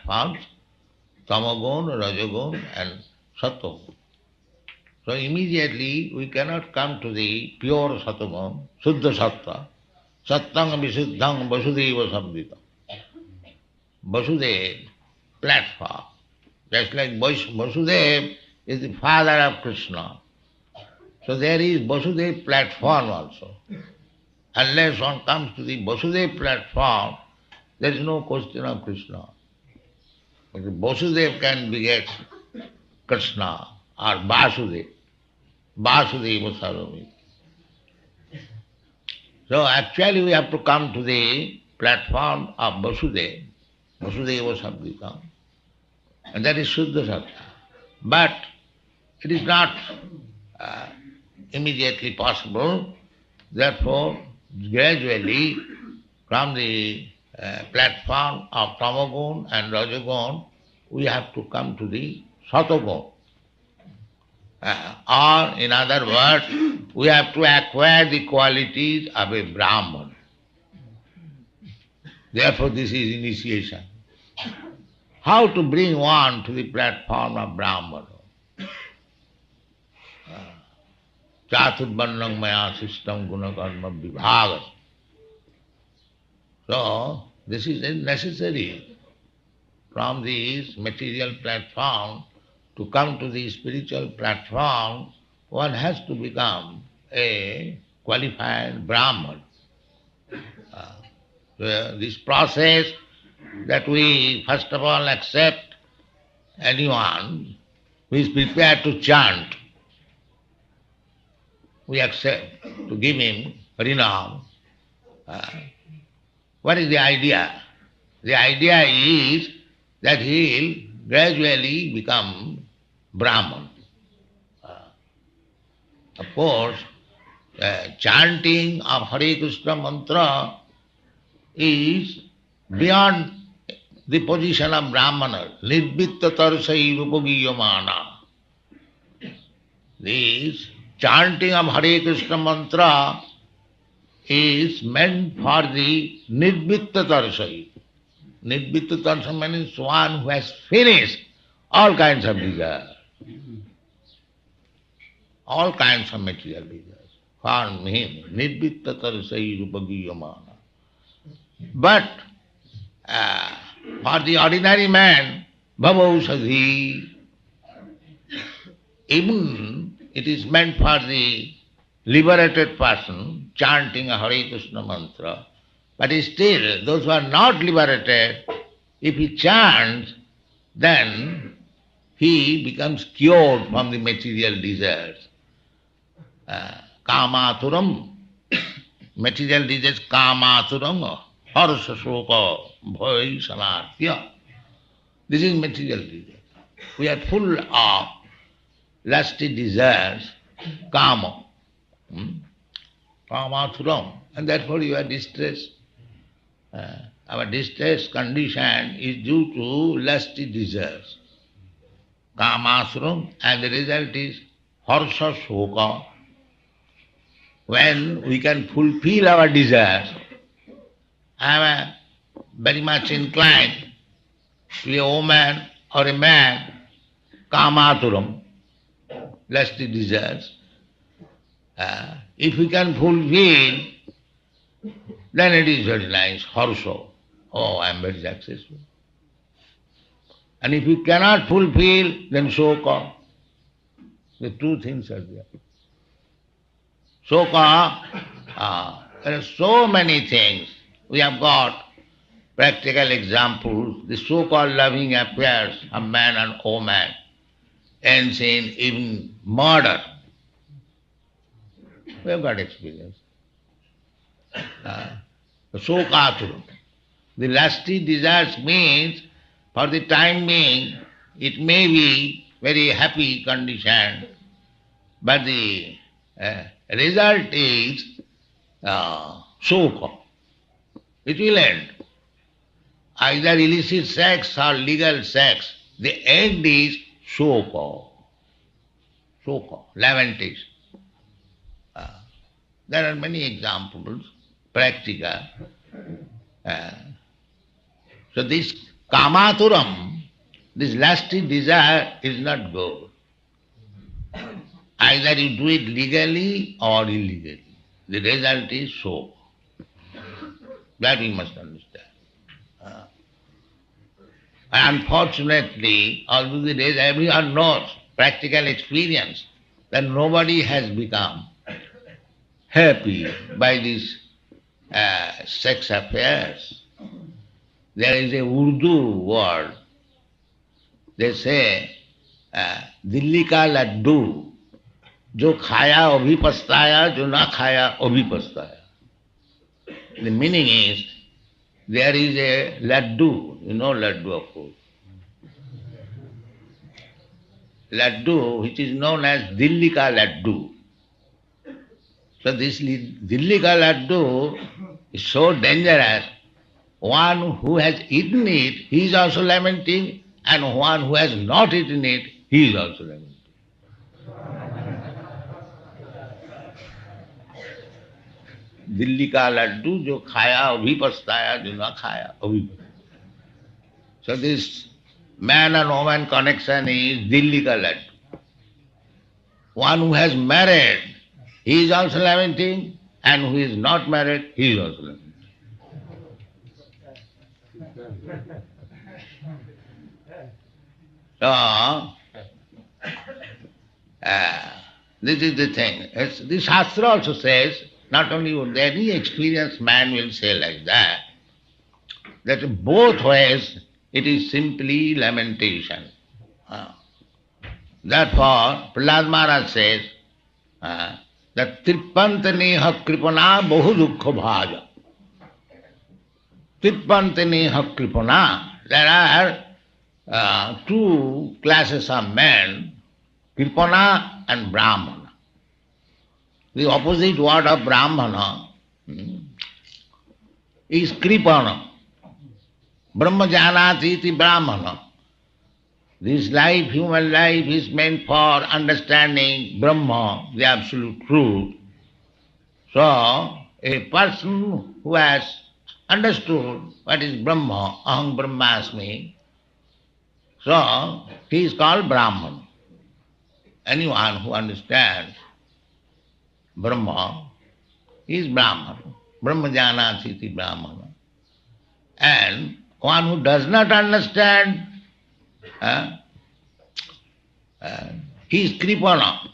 platforms, tamagun, rajagun and sattvagun. So immediately we cannot come to the pure sattvagun, suddha sattva, sattang visuddhang vasudeva samdita. Vasudev, platform. Just like Vasudev is the father of Krishna. So there is Vasudev platform also. Unless one comes to the Vasudev platform, there is no question of Krishna. Vasudev can beget Krishna or Vasudev. Vasudeva Sarvamiti. So actually we have to come to the platform of Vasudev, Vasudeva Samdita, and that is Shuddha Sattva. But it is not immediately possible. Therefore, gradually from the platform of Tamagun and Rajagun, we have to come to the Satagun. Or in other words, we have to acquire the qualities of a Brahman. Therefore, this is initiation. How to bring one to the platform of Brahman? Chaturvarnam maya sistam gunakarma vibhaga. So, this is necessary from this material platform to come to the spiritual platform. One has to become a qualified Brahman. This process that we first of all accept anyone who is prepared to chant, we accept to give him Harinam. What is the idea? The idea is that he will gradually become Brahman. Of course, chanting of Hare Krishna mantra is beyond the position of Brahmana. Nirvitta tarsai rupagiyamana. This chanting of Hare Krishna mantra is meant for the Nirvitta tarsai. Nirvitta tarsai means one who has finished all kinds of desires. All kinds of material desires. For him, Nirvitta tarsai rupagiyamana. But for the ordinary man, bhavausadhi, even it is meant for the liberated person chanting a Hare Krishna mantra, but still those who are not liberated, if he chants, then he becomes cured from the material desires. Kamaturam, material desires, kamaturam, harsha shoka, bhai samarthya. This is material desire. We are full of lusty desires, kama, kamaturam, and therefore you are distressed. Our distressed condition is due to lusty desires, kamasuram, and the result is harsha shoka. When we can fulfill our desires, I am very much inclined to be a woman or a man, kamaturam, lusty desires. If we can fulfill, then it is very nice, harsha. Oh, I am very successful. And if we cannot fulfill, then shoka. The two things are there. Shoka, there are so many things. We have got practical examples. The so-called loving affairs of man and woman ends in even murder. We have got experience. Shokaturam. The lusty desires means for the time being it may be very happy condition, but the result is shoka. It will end. Either illicit sex or legal sex. The end is shoka. Shoka, lamentation. There are many examples, practical. So this Kamaturam, this lusty desire is not good. Either you do it legally or illegally. The result is so. That we must understand. Unfortunately, although the days everyone knows, practical experience, that nobody has become happy by these sex affairs. There is a Urdu word, they say, Dilli ka laddu, jo khaya abhi pastaya, jo na khaya abhi pastaya. The meaning is, there is a laddu, you know laddu of course. Laddu, which is known as Dilli ka laddu. So this Dilli ka laddu is so dangerous. One who has eaten it, he is also lamenting, and one who has not eaten it, he is also lamenting. Dilli ka laddu, jo khaya abhi pastaya, jo na khaya abhi pastaya. So this man and woman connection is Dilli ka laddu. One who has married, he is also lamenting, and who is not married, he is also lamenting. So, this is the thing. The Shastra also says, not only would any experienced man will say like that both ways it is simply lamentation. Therefore, Prahlad Maharaj says that Trippantaneha kripana bahu dukkha bhaja. Trippantaneha kripana. There are two classes of men, kripana and brahmana. The opposite word of brahmana is kripana. Brahma janati iti brahmana. This life, human life, is meant for understanding Brahma, the absolute truth. So, a person who has understood what is Brahma, aham brahmasmi, so he is called Brahman. Anyone who understands Brahma is Brahman. Brahma janati iti brahmana. And one who does not understand, he is kripana.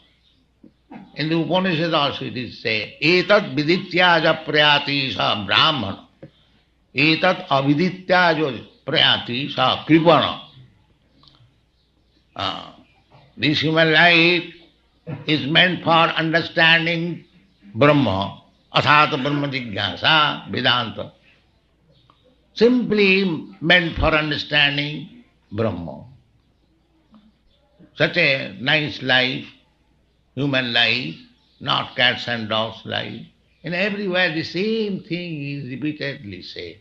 In the Upanishad also it is said, etat vidityaja prayati sa brahmana, etat avidityaja prayati sa kripana. This human life is meant for understanding Brahma, athata Brahma jigyasa, Vedanta. Simply meant for understanding Brahma. Such a nice life, human life, not cats and dogs life. In everywhere the same thing is repeatedly said.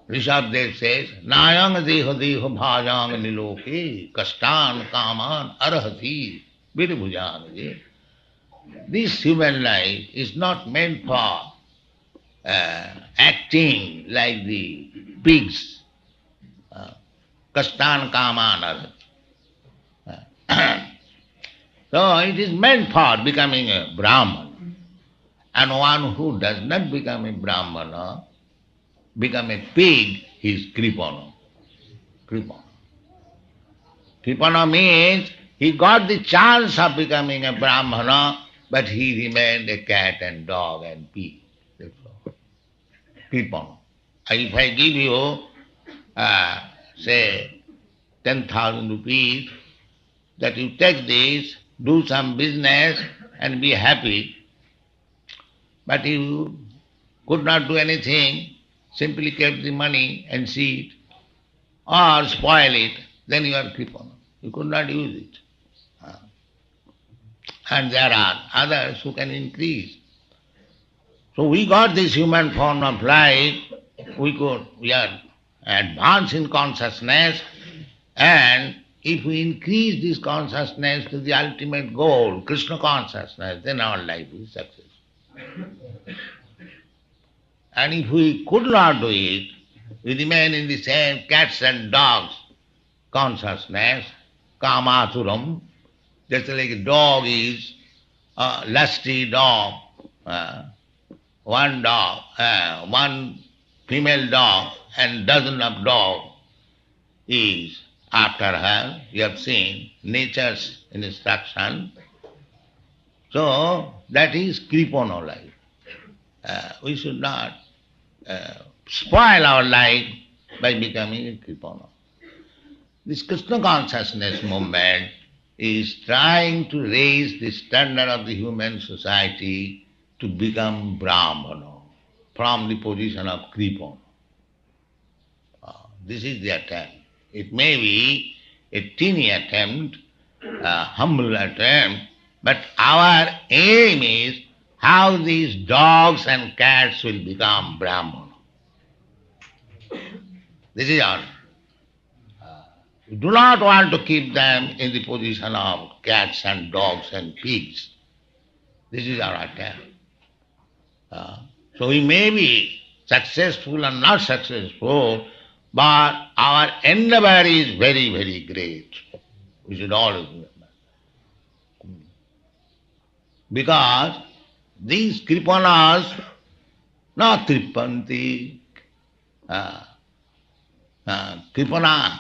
Rishabdev says, Nayang deha deha bhajang niloke kastan kaman arhati virabhujan. This human life is not meant for acting like the pigs. Kastan kaman arhati. So it is meant for becoming a Brahman. And one who does not become a Brahmana, become a pig, he is kripana. Kripana. Kripana means he got the chance of becoming a Brahmana, but he remained a cat and dog and pig. That's all. Kripana. If I give you, say, 10,000 rupees, that you take this, do some business and be happy, but you could not do anything, simply kept the money and see it, or spoil it, then you are kripana. You could not use it. And there are others who can increase. So we got this human form of life, we are advanced in consciousness, and if we increase this consciousness to the ultimate goal, Krishna consciousness, then our life is successful. And if we could not do it, We remain in the same cats and dogs consciousness, kamasuram, just like a dog is a lusty dog, one female dog and dozen of dogs is after her. You have seen nature's instruction. So that is kripono life. We should not spoil our life by becoming a kripono. This Krishna consciousness movement is trying to raise the standard of the human society to become Brahmana from the position of Kripana. This is the attempt. It may be a teeny attempt, a humble attempt, but our aim is how these dogs and cats will become Brahmana. This is our. We do not want to keep them in the position of cats and dogs and pigs. This is our attempt. So we may be successful or not successful, but our endeavor is very, very great. We should always remember. Because these kripanas not tripanti. Kripana,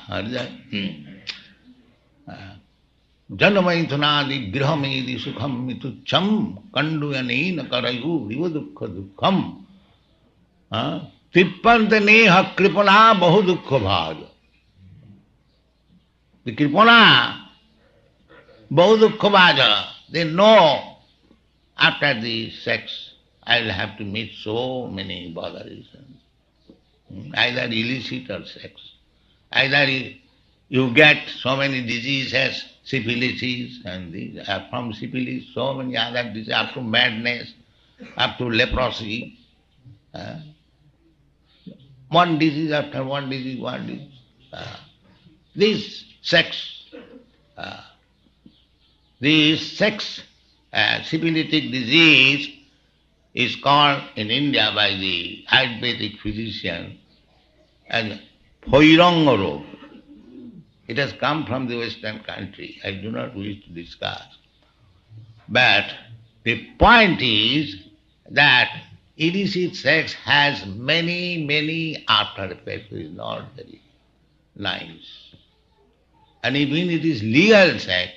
Janamaithunadi Grihamedi Sukham Mitucham Kanduyanena Karayu Rivadukha Dukham Tripantaneha Kripana Bahudukha Bhaja. The Kripana Bahudukha Bhaja, they know after the sex I will have to meet so many botherations. Either illicit or sex. Either you get so many diseases, syphilises, and these, from syphilis, so many other diseases, up to madness, up to leprosy. One disease after one disease, one disease. This sex, syphilitic disease is called in India by the Ayurvedic physician as Phoiranga. It has come from the Western country. I do not wish to discuss. But the point is that illicit sex has many, many after effects. It is not very nice. And even it is legal sex,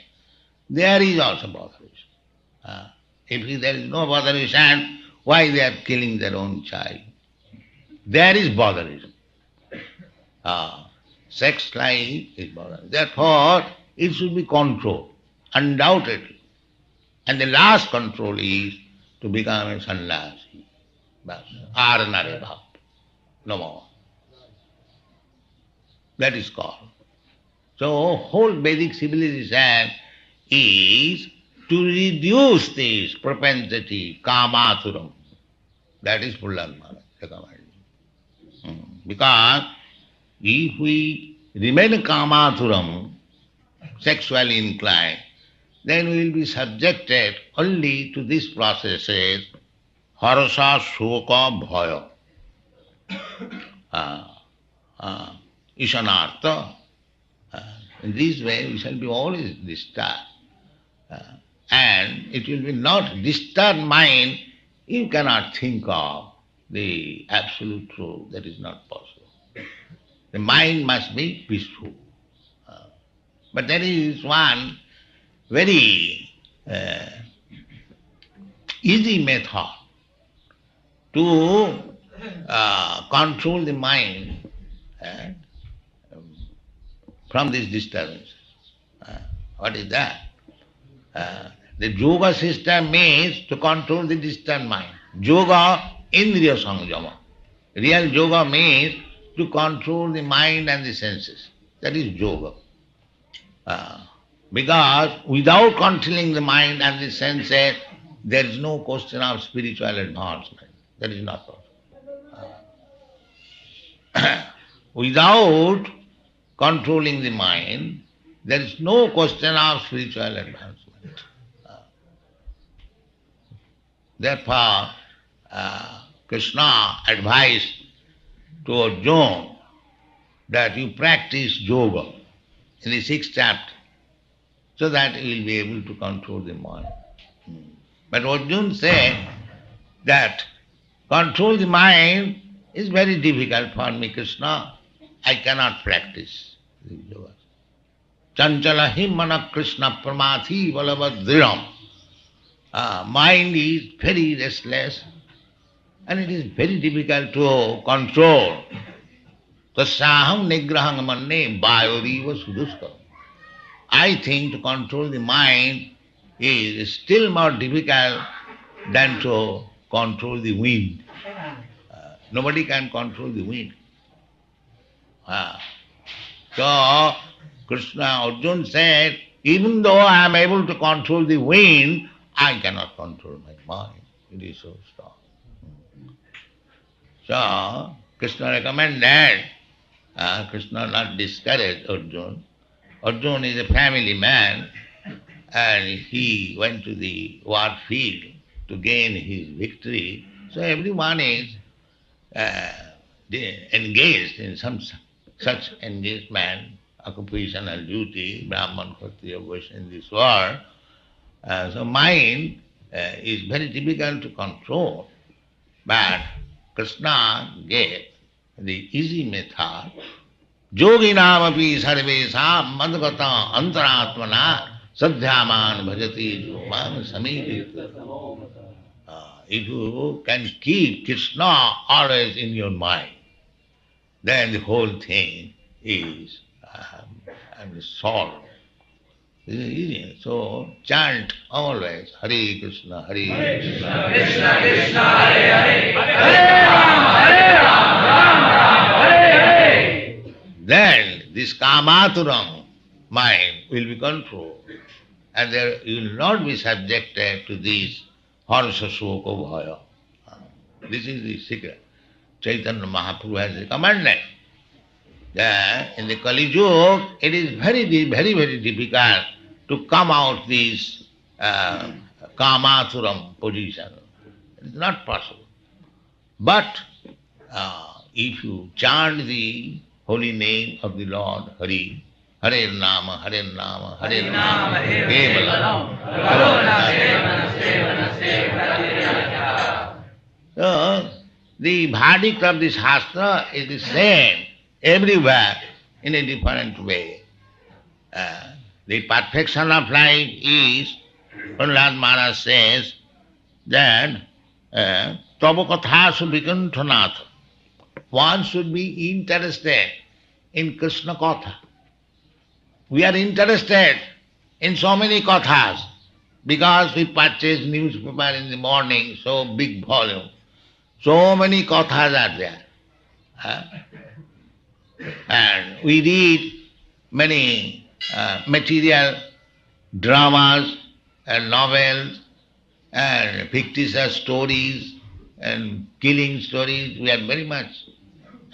there is also botheration. If there is no botheration, why they are killing their own child? There is botherism. Sex life is botherism. Therefore, it should be controlled, undoubtedly. And the last control is to become a sannyasi. Aranare bhav. No more. That is called. So, whole Vedic civilization is to reduce this propensity, kamasuram. That is Pullanmana, because if we remain kamasuram, sexually inclined, then we will be subjected only to these processes, harasa, shoka, bhaya, ishanartha. In this way we shall be always disturbed. And it will be not disturbed mind, you cannot think of the absolute truth. That is not possible. The mind must be peaceful. But there is one very easy method to control the mind from these disturbances. What is that? The yoga system means to control the disturbed mind. Yoga, indriya sanjama. Real yoga means to control the mind and the senses. That is yoga. Because without controlling the mind and the senses, there is no question of spiritual advancement. That is not possible. Without controlling the mind, there is no question of spiritual advancement. Therefore, Krishna advised to Arjuna that you practice yoga in the 6th chapter so that you will be able to control the mind. But Arjuna said that control the mind is very difficult for me, Krishna. I cannot practice the yoga. Chanchala himmana Krishna pramathi balavadriram. Mind is very restless and it is very difficult to control. Tasaham nigraham manne vayoriva suduskam. I think to control the mind is still more difficult than to control the wind. Nobody can control the wind. So, Krishna, Arjuna said, even though I am able to control the wind, I cannot control my mind. It is so strong. So, Krishna recommended, Krishna not discouraged Arjuna. Arjuna is a family man and he went to the war field to gain his victory. So everyone is engaged in some such engagement, occupational duty, Brahman, Kshatriya, Vaishya in this world. So mind is very difficult to control. But Krishna gave the easy method. Yoginam api sarvesam madgata antaratmana sadhyaman bhajati jumam samidit. If you can keep Krishna always in your mind, then the whole thing is solved. This is easy. So chant always Hare Krishna, Hare Krishna, Krishna Krishna, Hare Hare, Hare Rama, Hare Rama, Rama Rama, Hare Hare. Then this kamaturam mind will be controlled, and there you will not be subjected to this harsha shoka bhaya. This is the secret. Chaitanya Mahaprabhu has recommended that in the Kali Yuga it is very, very, very difficult to come out this kamaturam position. It is not possible. But if you chant the holy name of the Lord, Hari, Hare Nama, Hare Nama, Hare Nama, Kevalam, so the verdict of the Shastra is the same everywhere in a different way. The perfection of life is, Prahlad Maharaj says, that Tava Kathasu Vikanthanatha. One should be interested in Krishna Katha. We are interested in so many kathas because we purchase newspaper in the morning, so big volume. So many kathas are there. And we read many material dramas and novels and fictitious stories and killing stories. We are very much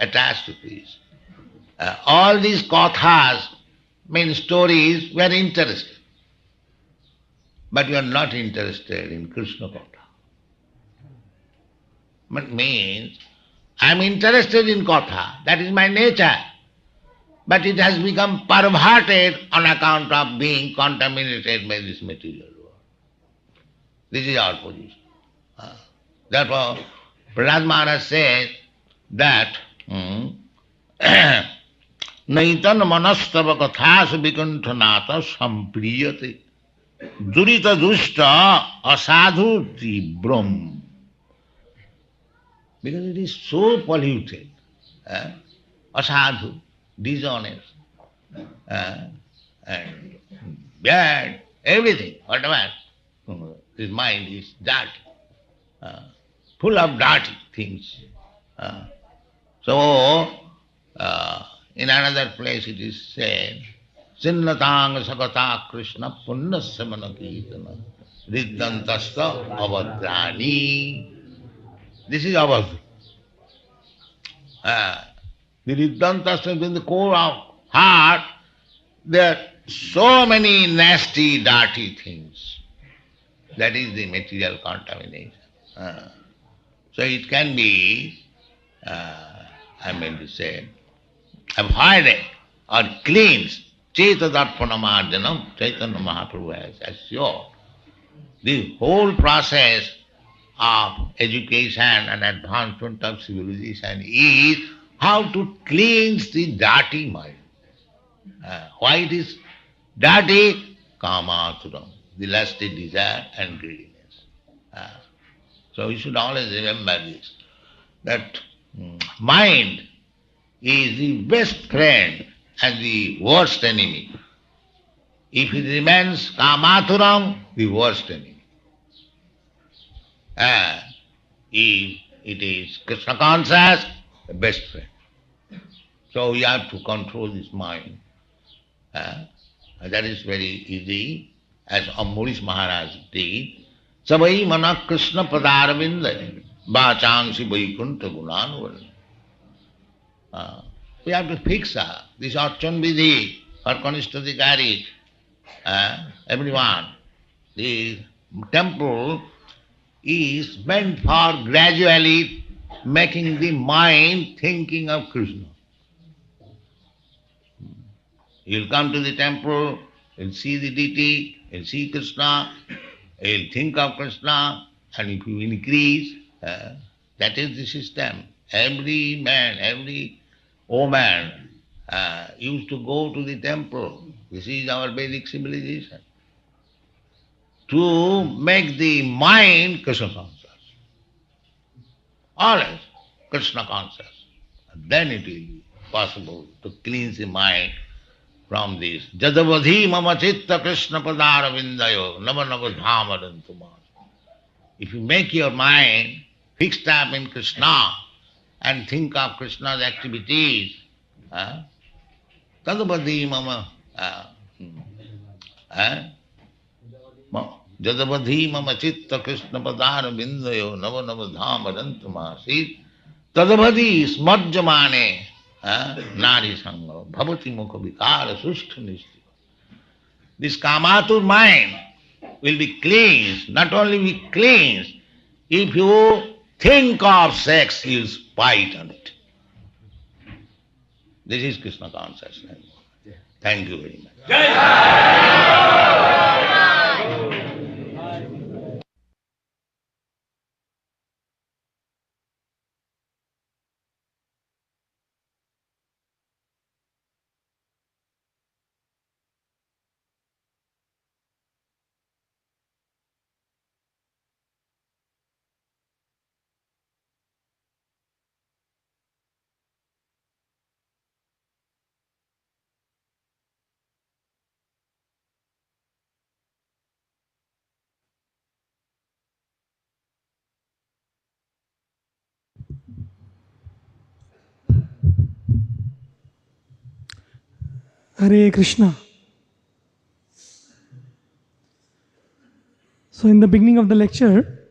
attached to this. All these kathas mean stories, we are interested. But we are not interested in Krishna Katha. It means I am interested in Katha, that is my nature. But it has become perverted on account of being contaminated by this material world. This is our position. Therefore, Prahlad Maharaj says that Naitan manastava kathas vikanthanata sampriyate durita dushta asadhu tibram. Because it is so polluted, asadhu, dishonest, and bad, everything, whatever. His mind is dirty, full of dirty things. So, in another place it is said, Sinnatang Sakata Krishna Punnasya Manakirtana Riddantasta Avadrani. This is Avadh. The Riddantasta in the core of heart, there are so many nasty, dirty things. That is the material contamination. So it can be I mean to say, avoid or cleanse Cetadarpanamarjanam, Chaitanya Mahaprabhu has assured. The whole process of education and advancement of civilization is how to cleanse the dirty mind. Why it is dirty? Kamaturam, the lusty desire and greediness. So we should always remember this, that mind is the best friend and the worst enemy. If it remains kamaturam, the worst enemy. If it is Krishna conscious, the best friend. So we have to control this mind. That is very easy, as Ambarish Maharaj did. Savai mana Krishna padarvinda vachangsi vaikunta gunanuvan. We have to fix this Archan Vidhi for Kanistadikari. Everyone. The temple is meant for gradually making the mind thinking of Krishna. You'll come to the temple, you'll see the deity, you'll see Krishna, you'll think of Krishna, and if you increase, that is the system. Every man, every woman used to go to the temple. This is our Vedic civilization. To make the mind Krishna conscious. Always Krishna conscious. Then it will be possible to cleanse the mind from this. Jadavadhi mama chitta Krishna padara vindayo nava nava dhamadantumas. If you make your mind fixed up in Krishna and think of Krishna's activities, tadavadhi mama Jadavadhi mama chitta Krishna padara vindayo nava nava dhamadantumas. Tadavadhi smarjamane nari sangha bhavati mukha vikara sushta nishti. This kamatur mind will be cleansed. Not only be cleansed, if you think of sex, you will spite on it. This is Krishna consciousness. Thank you very much. Hare Krishna. So in the beginning of the lecture,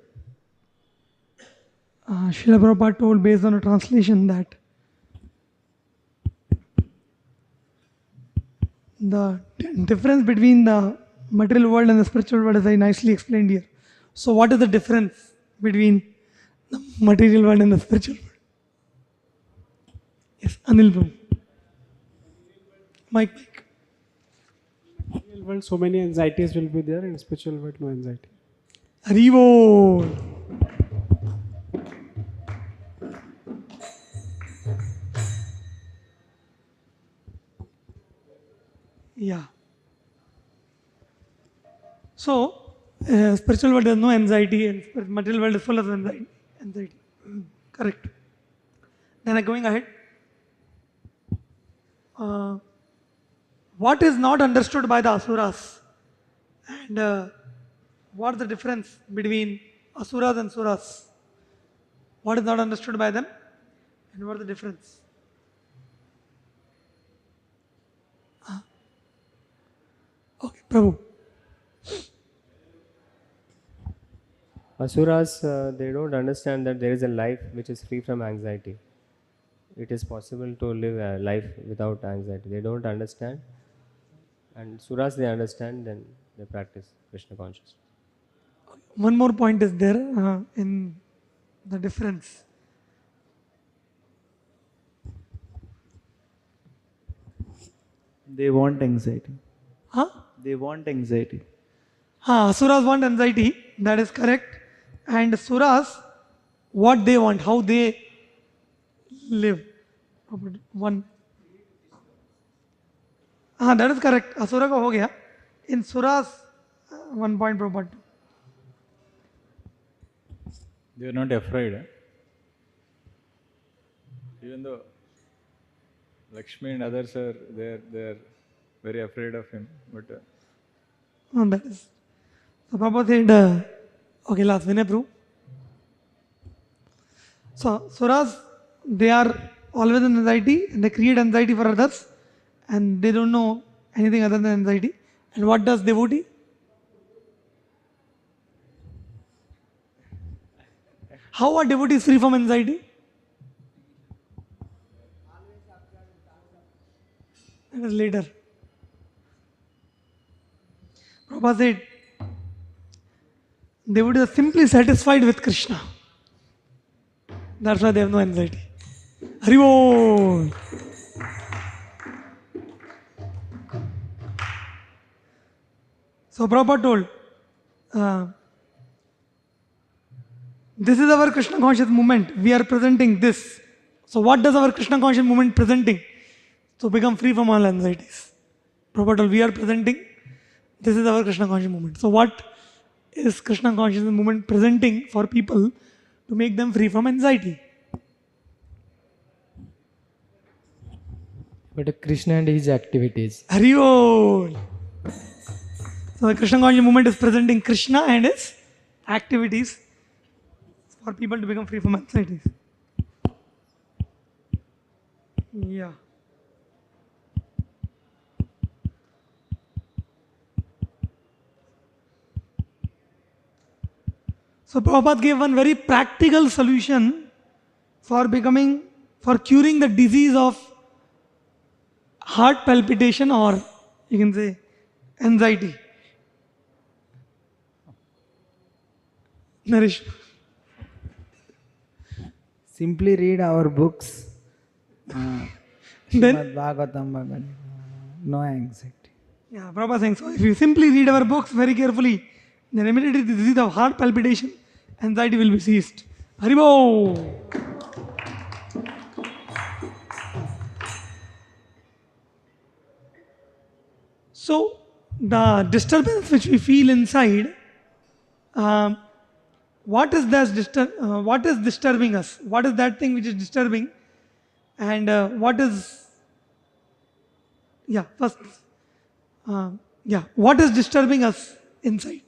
Srila Prabhupada told, based on a translation, that the difference between the material world and the spiritual world is very nicely explained here. So what is the difference between the material world and the spiritual world? Yes, Anil Prabhu. Mike. In real world, so many anxieties will be there. In spiritual world, no anxiety. Haribo. Yeah. So, spiritual world has no anxiety, and material world is full of anxiety. Correct. Then going ahead. What is not understood by the asuras, and what is the difference between asuras and suras? What is not understood by them, and what is the difference? Okay, Prabhu. Asuras, they don't understand that there is a life which is free from anxiety. It is possible to live a life without anxiety. They don't understand. And Suras, they understand, then they practice Krishna consciousness. One more point is there in the difference. They want anxiety. Huh? They want anxiety. Asuras want anxiety, that is correct. And Suras, what they want, how they live. One. That is correct. Asura ka ho gaya. In Suras, 1 point Prabhupada. They are not afraid. Even though Lakshmi and others are there, they are very afraid of him. But That is. So Prabhupada said, okay, last Vinay Prabhu. So Suras, they are always in anxiety and they create anxiety for others and they don't know anything other than anxiety. And what does devotee? How are devotees free from anxiety? That is later. Prabhupada said, devotees are simply satisfied with Krishna. That's why they have no anxiety. Haribol! So Prabhupada told, this is our Krishna conscious movement. We are presenting this. So what does our Krishna conscious movement presenting? To become free from all anxieties. Prabhupada told, we are presenting, this is our Krishna conscious movement. So what is Krishna consciousness movement presenting for people to make them free from anxiety? But Krishna and his activities. Haribol! So the Krishna conscious movement is presenting Krishna and his activities for people to become free from anxieties. Yeah. So Prabhupada gave one very practical solution for curing the disease of heart palpitation or you can say anxiety. Naresh. Simply read our books. Then, Srimad Bhagavatam, Bhagavad Gita. No anxiety. yeah, Prabhupada saying, so if you simply read our books very carefully, then immediately the disease of heart palpitation, anxiety will be ceased. Haribo! So, the disturbance which we feel inside, what is disturbing us? What is that thing which is disturbing? And what is disturbing us inside?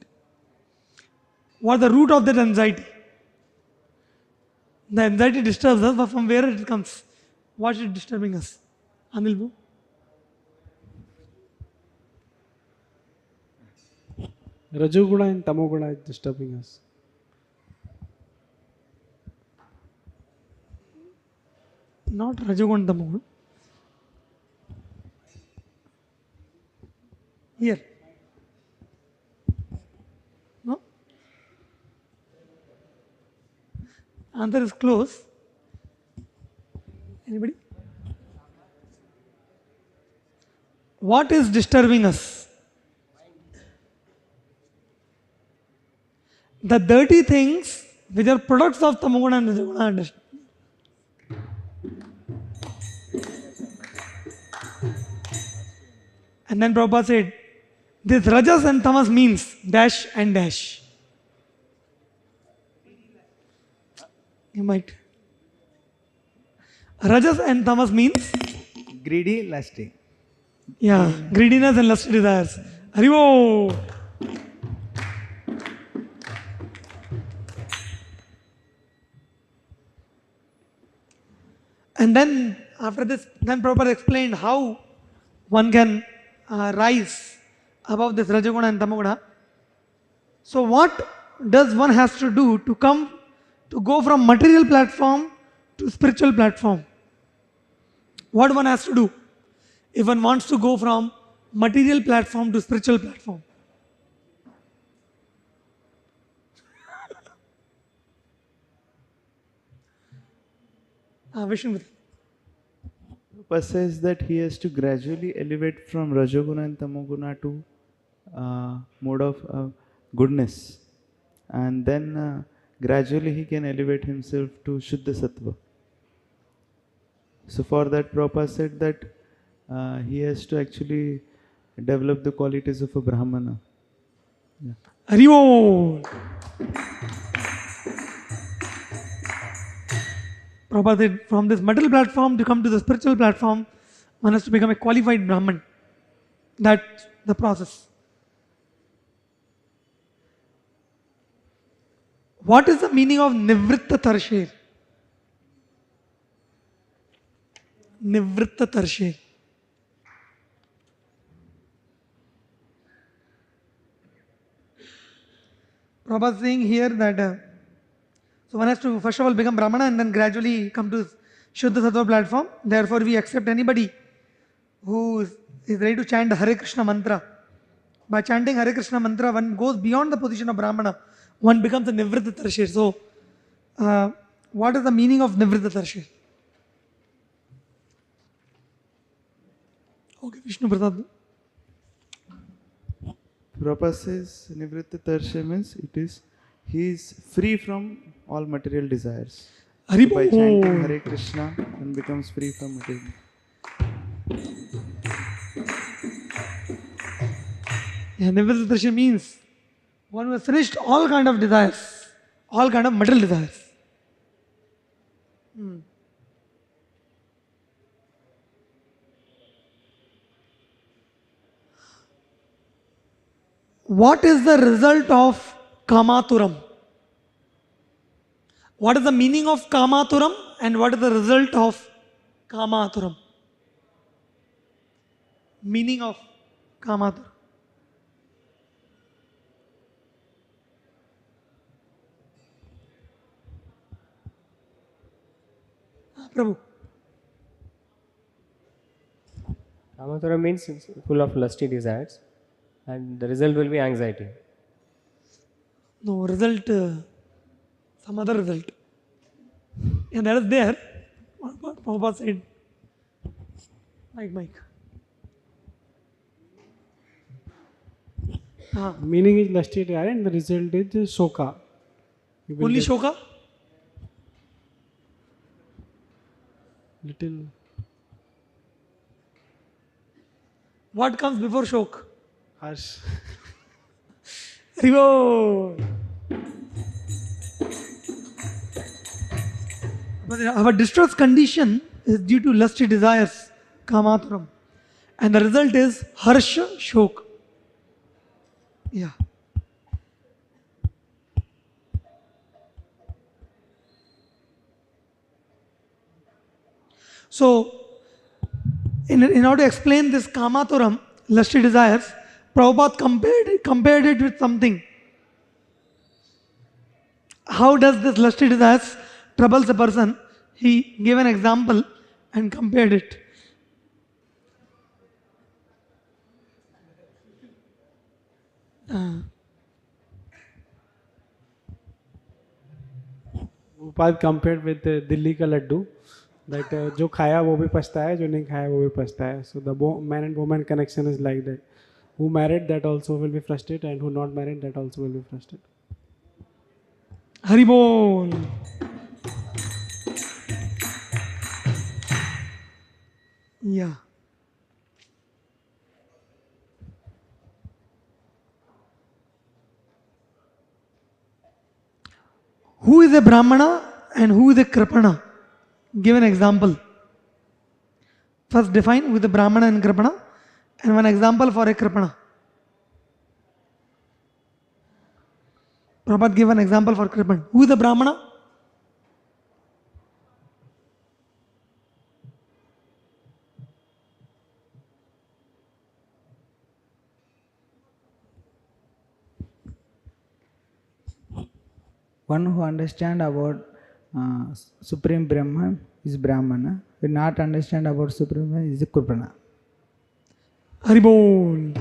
What is the root of that anxiety? The anxiety disturbs us, but from where it comes? What is disturbing us? Anil Bhu? Rajoguna and Tamoguna is disturbing us. Not Rajagun Tamoguna. Here. No? Answer is close. Anybody? What is disturbing us? The dirty things which are products of Tamoguna and Rajoguna are disturbing. And then Prabhupada said, this Rajas and Tamas means dash and dash. You might. Rajas and Tamas means? Greedy, lusty. Yeah, greediness and lusty desires. Haribo! And then after this, then Prabhupada explained how one can rise above this Rajaguna and Tamaguna. So what does one has to do to go from material platform to spiritual platform? What one has to do if one wants to go from material platform to spiritual platform? Vishnu. Prabhupada says that he has to gradually elevate from Rajoguna and Tamoguna to mode of goodness, and then gradually he can elevate himself to Shuddha Sattva. So for that Prabhupada said that he has to actually develop the qualities of a Brahmana. Yeah. Haribo! Prabhupada said, from this material platform to come to the spiritual platform, one has to become a qualified Brahman. That's the process. What is the meaning of Nivritta Tarsher? Nivritta Tarsher. Prabhupada is saying here that so one has to first of all become Brahmana and then gradually come to Shuddha Sattva platform. Therefore, we accept anybody who is ready to chant Hare Krishna mantra. By chanting Hare Krishna mantra, one goes beyond the position of Brahmana. One becomes a Nivritta Tarsher. So, what is the meaning of Nivritta Tarsher? Okay, Vishnu Prasad. Prabhupada says Nivritta Tarsha means he is free from all material desires. So by chanting Hare Krishna, one becomes free from material. Yeah, Nivritta Tarsha means one who has finished all kind of desires, all kind of material desires. What is the result of Kamaturam? What is the meaning of Kamaturam and what is the result of Kamaturam? Meaning of Kamaturam. Prabhu. Kamatura means it's full of lusty desires, and the result will be anxiety. No, result, some other result. And that is there. What Prabhupada said. Mike. Meaning is lusty desire and the result is shoka. Only shoka? Little. What comes before shok? Harsh. Rivo. Our distress condition is due to lusty desires, Kamaturam. And the result is Harsha Shok. Yeah. So, in order to explain this Kamaturam, lusty desires, Prabhupada compared it with something. How does this lusty desires troubles a person? He gave an example and compared it. Prabhupada compared with Delhi ka laddu. That जो खाया वो भी पछता है, जो नहीं खाया वो भी पछता है. So the man and woman connection is like that. Who married, that also will be frustrated, and who not married, that also will be frustrated. Haribol. Yeah. Who is a Brahmana and who is a Kripana? Give an example. First define who is a Brahmana and Kripana, and one example for a Kripana. Prabhupada gave an example for Kripana. Who is the Brahmana? One who understand about Supreme Brahman is Brahmana. Who not understand about Supreme Brahman is a Kripana. Haribol.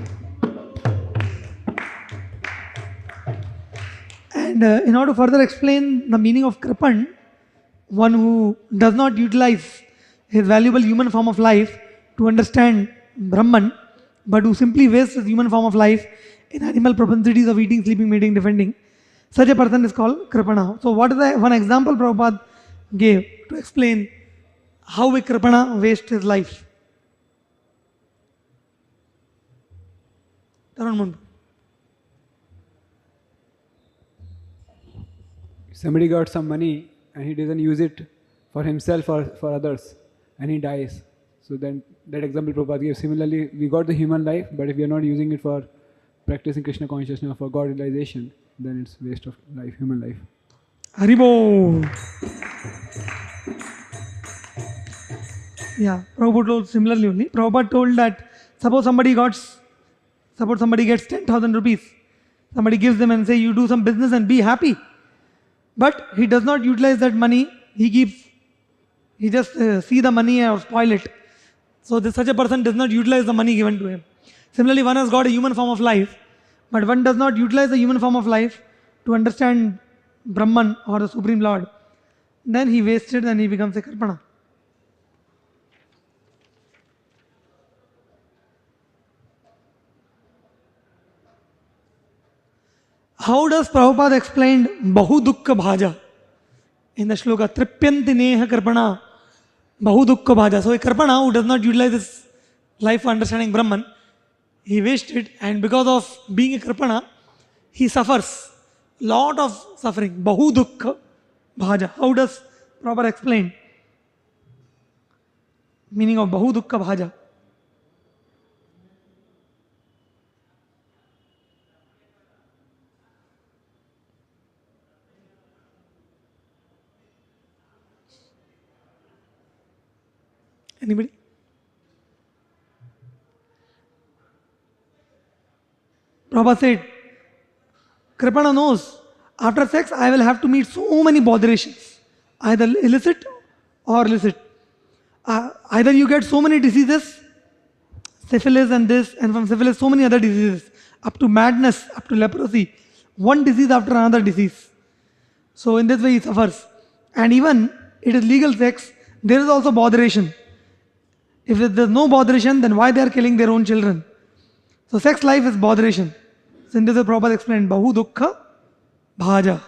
And in order to further explain the meaning of Kripan, one who does not utilize his valuable human form of life to understand Brahman, but who simply wastes his human form of life in animal propensities of eating, sleeping, mating, defending, such a person is called Kripana. So what is the one example Prabhupada gave to explain how a Kripana wastes his life? Tarun Mundu. Somebody got some money and he doesn't use it for himself or for others and he dies. So then that example Prabhupada gave. Similarly, we got the human life, but if we are not using it for practicing Krishna consciousness or for God realization, then it's waste of life, human life. Haribo. Yeah, Prabhupada told similarly only. Prabhupada told that suppose somebody gets 10,000 rupees. Somebody gives them and say, you do some business and be happy. But he does not utilize that money. He just see the money or spoil it. So such a person does not utilize the money given to him. Similarly, one has got a human form of life, but one does not utilize the human form of life to understand Brahman or the Supreme Lord. Then he wasted and he becomes a Kripana. How does Prabhupada explain Bahu Dukkha Bhaja in the shloka Tripyanti Neha Kripana Bahu Dukkha Bhaja? So a Kripana who does not utilize his life for understanding Brahman, he wasted, and because of being a Kripana, he suffers lot of suffering. Bahu Dukkha Bhaja. How does Prabhupada explain meaning of Bahu Dukkha Bhaja? Anybody? Prabhupada said, Kripana knows, after sex I will have to meet so many botherations, either illicit or licit. Either you get so many diseases, syphilis and this, and from syphilis so many other diseases, up to madness, up to leprosy, one disease after another disease. So in this way he suffers. And even it is legal sex, there is also botheration. If there is no botheration, then why they are killing their own children? So sex life is botheration. So in this way Prabhupada explained, Bahu Dukkha Bhaja.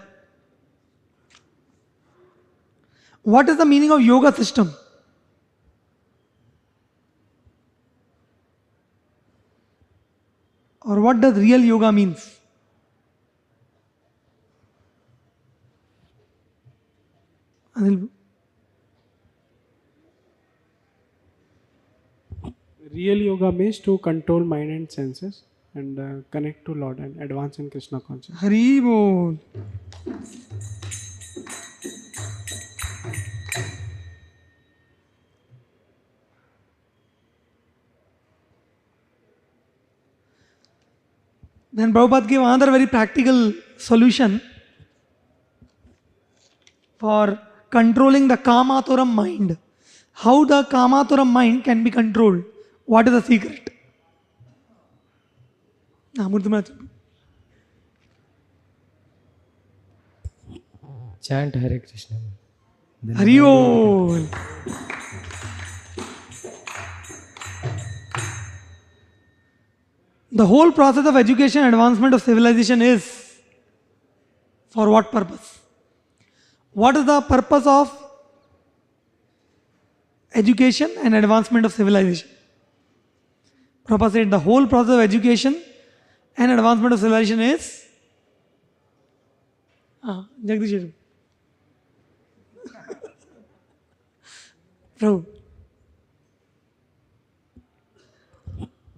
What is the meaning of yoga system? Or what does real yoga means? Anil? Real yoga means to control mind and senses and connect to Lord and advance in Krishna consciousness. Hari Bol. Then Prabhupada gave another very practical solution for controlling the Kamaturam mind. How the Kamaturam mind can be controlled? What is the secret? Chant Hare Krishna. Hari Bol. The whole process of education and advancement of civilization is for what purpose? What is the purpose of education and advancement of civilization? Prabhupada said the whole process of education and advancement of civilization is Jagdish. Prabhu.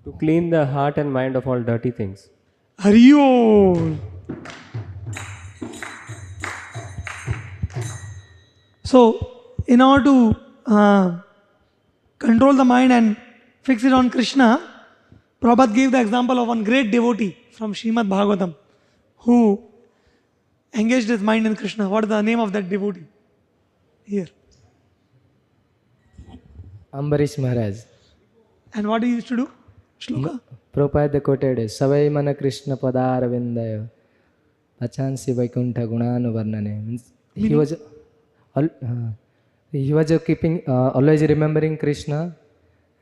To clean the heart and mind of all dirty things. Hariyo. So, in order to control the mind and fix it on Krishna, Prabhupada gave the example of one great devotee from Srimad Bhagavatam who engaged his mind in Krishna. What is the name of that devotee? Here. Ambarish Maharaj. And what he used to do? Shloka? Prabhupada quoted, Savai mana Krishna padar vindaya achansi vaikuntha gunanu varnane. Means he was He was keeping always remembering Krishna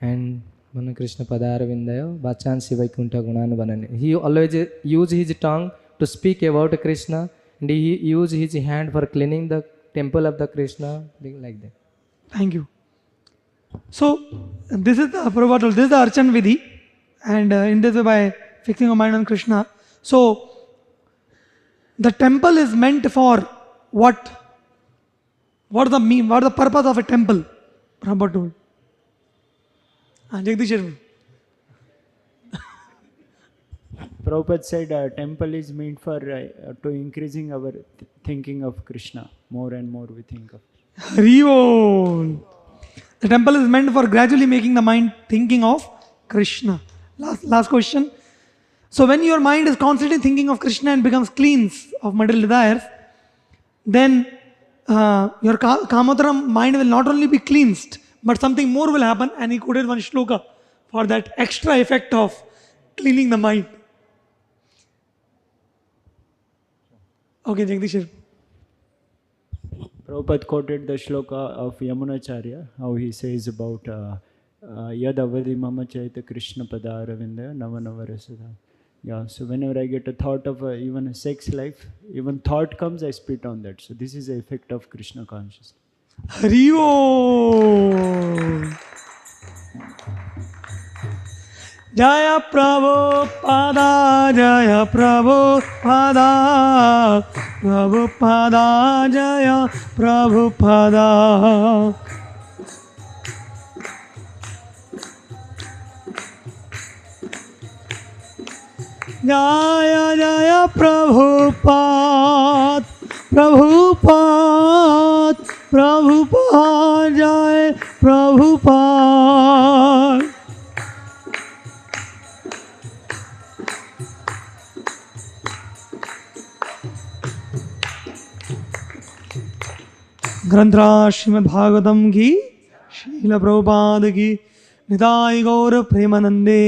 and Mana Krishna Padaravindayo Vachansi Vaikuntha Gunanuvanani. He always used his tongue to speak about Krishna, and he used his hand for cleaning the temple of the Krishna, like that. Thank you. So, this is the Prabhupada told, this is the Archan Vidhi, and in this way, by fixing your mind on Krishna. So, the temple is meant for what? What is the purpose of a temple? Prabhupada told. Jagdish Sharma. Prabhupada said temple is meant for to increasing our thinking of Krishna. More and more we think of. Hari Bol. The temple is meant for gradually making the mind thinking of Krishna. Last question. So when your mind is constantly thinking of Krishna and becomes clean of material desires, then your Kamatara mind will not only be cleansed, but something more will happen, and he quoted one shloka for that extra effect of cleaning the mind. Okay, Jagdish. Prabhupada quoted the shloka of Yamunacharya, how he says about Yad avadi mama chaita Krishna padaravinda navanavarasadha. Yeah, so whenever I get a thought of even a sex life, even thought comes, I spit on that. So this is the effect of Krishna consciousness. Hari Om. Jaya Prabhupada, Jaya Prabhupada, Prabhupada, Jaya Prabhupada. Jaya Jaya Prabhupada, Prabhupada, Prabhupada, Jaya Prabhupada. ग्रंथराज Shrimad Bhagavatam की श्रील प्रभुपाद की निताय गौर प्रेमानंदे।